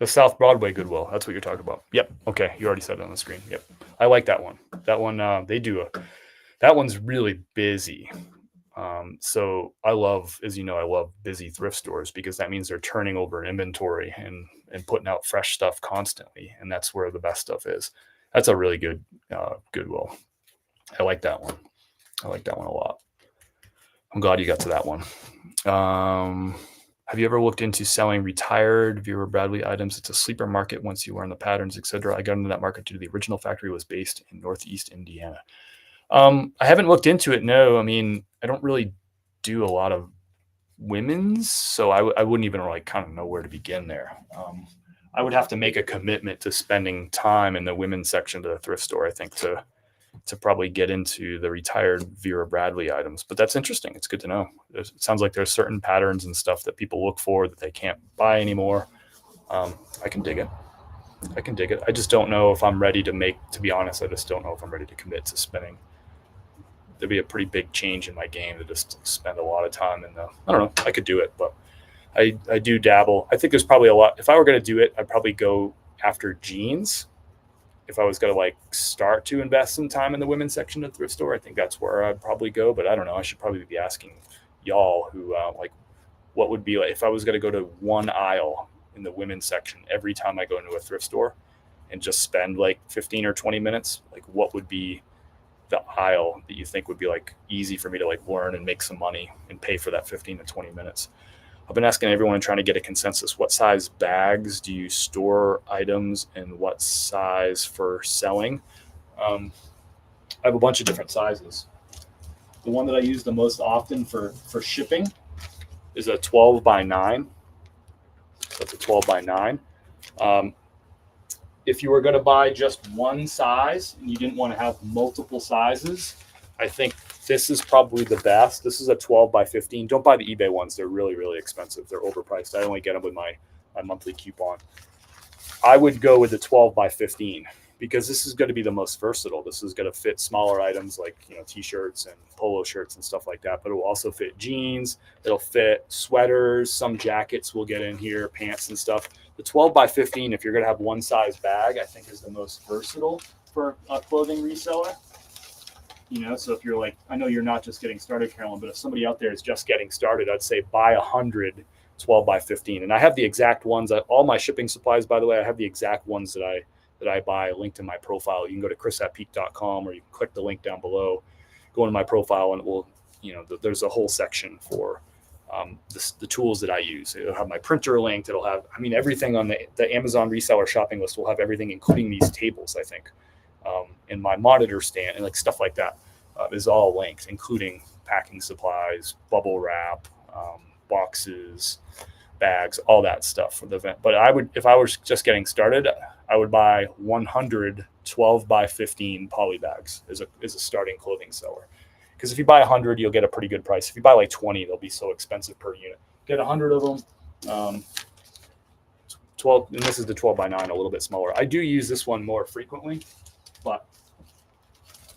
South Broadway Goodwill. That's what you're talking about. Yep. Okay, you already said it on the screen. Yep. I like that one. That one, that one's really busy. So I love busy thrift stores because that means they're turning over inventory and putting out fresh stuff constantly, and that's where the best stuff is. That's a really good Goodwill. I like that one. I like that one a lot. I'm glad you got to that one. Have you ever looked into selling retired Vera Bradley items? It's a sleeper market once you learn the patterns, etc. I got into that market due to the original factory was based in Northeast Indiana. I haven't looked into it. No, I mean, I don't really do a lot of women's, so I wouldn't even like kind of know where to begin there. I would have to make a commitment to spending time in the women's section of the thrift store, I think, to probably get into the retired Vera Bradley items. But that's interesting. It's good to know. It sounds like there's certain patterns and stuff that people look for that they can't buy anymore. I can dig it. I just don't know if I'm ready to be honest, I just don't know if I'm ready to commit to spending. There'd be a pretty big change in my game to just spend a lot of time in I don't know, I could do it, but I do dabble. I think there's probably a lot. If I were going to do it, I'd probably go after jeans. If I was going to like start to invest some time in the women's section of the thrift store, I think that's where I'd probably go. But I don't know. I should probably be asking y'all who what would be like if I was going to go to one aisle in the women's section every time I go into a thrift store and just spend like 15 or 20 minutes, like what would be the aisle that you think would be like easy for me to like learn and make some money and pay for that 15 to 20 minutes? I've been asking everyone and trying to get a consensus. What size bags do you store items and what size for selling? I have a bunch of different sizes. The one that I use the most often for shipping is a 12 by 9. That's a 12 by 9. If you were going to buy just one size and you didn't want to have multiple sizes, I think this is probably the best. This is a 12 by 15. Don't buy the eBay ones. They're really, really expensive. They're overpriced. I only get them with my monthly coupon. I would go with the 12 by 15 because this is going to be the most versatile. This is going to fit smaller items like, t-shirts and polo shirts and stuff like that, but it will also fit jeans. It'll fit sweaters. Some jackets will get in here, pants and stuff. The 12 by 15, if you're going to have one size bag, I think is the most versatile for a clothing reseller. So if you're like, I know you're not just getting started, Carolyn, but if somebody out there is just getting started, I'd say buy 100 12 by 15. And I have the exact ones. All my shipping supplies, by the way, I have the exact ones that I buy linked in my profile. You can go to chris@peak.com, or you can click the link down below, go into my profile, and it will, there's a whole section for the tools that I use. It'll have my printer linked. It'll have, everything on the Amazon reseller shopping list will have everything, including these tables, I think. And my monitor stand and like stuff like that is all linked, including packing supplies, bubble wrap, boxes, bags, all that stuff for the event. But if I was just getting started, I would buy 100 12 by 15 poly bags as a starting clothing seller. Because if you buy 100, you'll get a pretty good price. If you buy like 20, they'll be so expensive per unit. Get 100 of them. 12, and this is the 12 by 9, a little bit smaller. I do use this one more frequently, but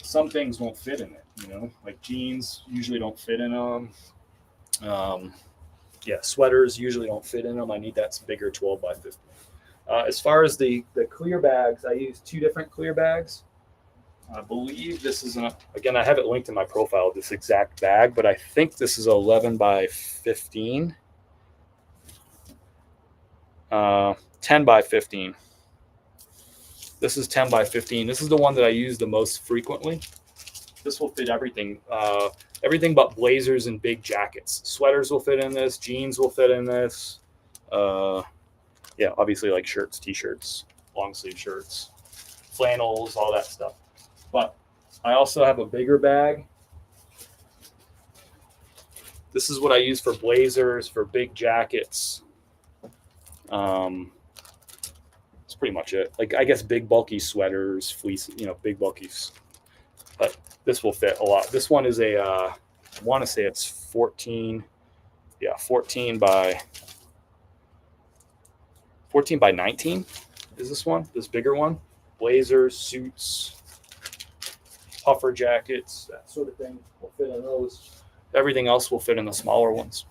some things won't fit in it, like jeans usually don't fit in them. Sweaters usually don't fit in them. I need that bigger 12 by 15. As far as the clear bags, I use 2 different clear bags. I believe this is, again, I have it linked in my profile, this exact bag, but I think this is 11 by 15. 10 by 15. This is 10 by 15. This is the one that I use the most frequently. This will fit everything. Everything but blazers and big jackets. Sweaters will fit in this. Jeans will fit in this. Obviously like shirts, t-shirts, long sleeve shirts, flannels, all that stuff. But I also have a bigger bag. This is what I use for blazers, for big jackets. That's pretty much it. Like, I guess big bulky sweaters, fleece, big bulky. But this will fit a lot. This one is I want to say it's 14 by 19 is this one, this bigger one. Blazers, suits, puffer jackets, that sort of thing will fit in those. Everything else will fit in the smaller ones.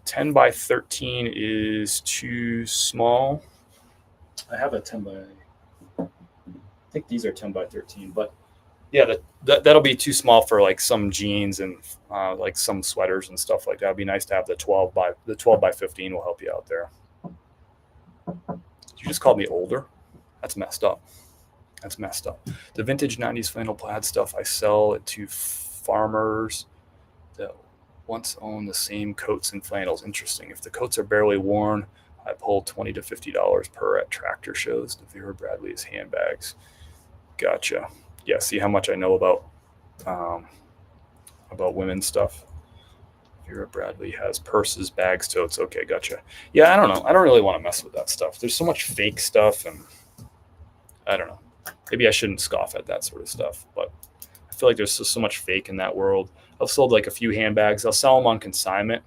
10 by 13 is too small. I have a 10 by, I think these are 10 by 13, but yeah, that'll be too small for like some jeans and like some sweaters and stuff like that. It'd be nice to have the 12 by 15 will help you out there. You just called me older. That's messed up. The vintage 90s flannel plaid stuff, I sell it to farmers that once owned the same coats and flannels. Interesting. If the coats are barely worn, I pull $20 to $50 per at tractor shows. The Vera Bradley's handbags. Gotcha. Yeah, see how much I know about women's stuff. Vera Bradley has purses, bags, totes. Okay, gotcha. Yeah, I don't know. I don't really want to mess with that stuff. There's so much fake stuff, and I don't know. Maybe I shouldn't scoff at that sort of stuff, but I feel like there's just so much fake in that world. I've sold like a few handbags. I'll sell them on consignment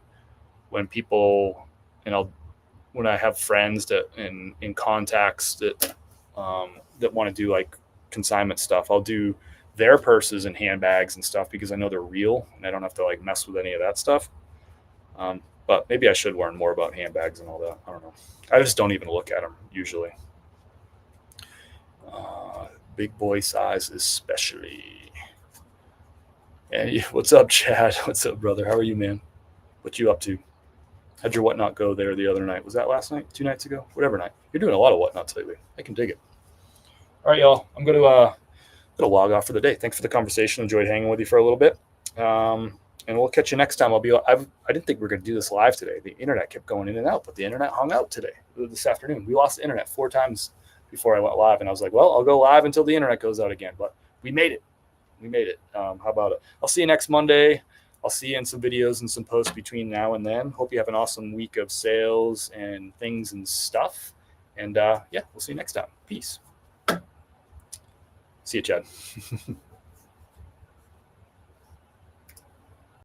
when people, when I have friends that in contacts that want to do like consignment stuff. I'll do their purses and handbags and stuff because I know they're real and I don't have to like mess with any of that stuff. But maybe I should learn more about handbags and all that. I don't know. I just don't even look at them usually. Big boy size especially. And what's up, Chad? What's up, brother? How are you, man? What you up to? How'd your whatnot go there the other night? Was that last night? 2 nights ago? Whatever night. You're doing a lot of whatnots lately. I can dig it. All right, y'all. I'm gonna log off for the day. Thanks for the conversation. Enjoyed hanging with you for a little bit. And we'll catch you next time. I didn't think we were gonna do this live today. The internet kept going in and out, but the internet hung out this afternoon. We lost the internet 4 times before I went live, and I was like, well, I'll go live until the internet goes out again. But we made it. How about it? I'll see you next Monday. I'll see you in some videos and some posts between now and then. Hope you have an awesome week of sales and things and stuff. And we'll see you next time. Peace. See you, Chad.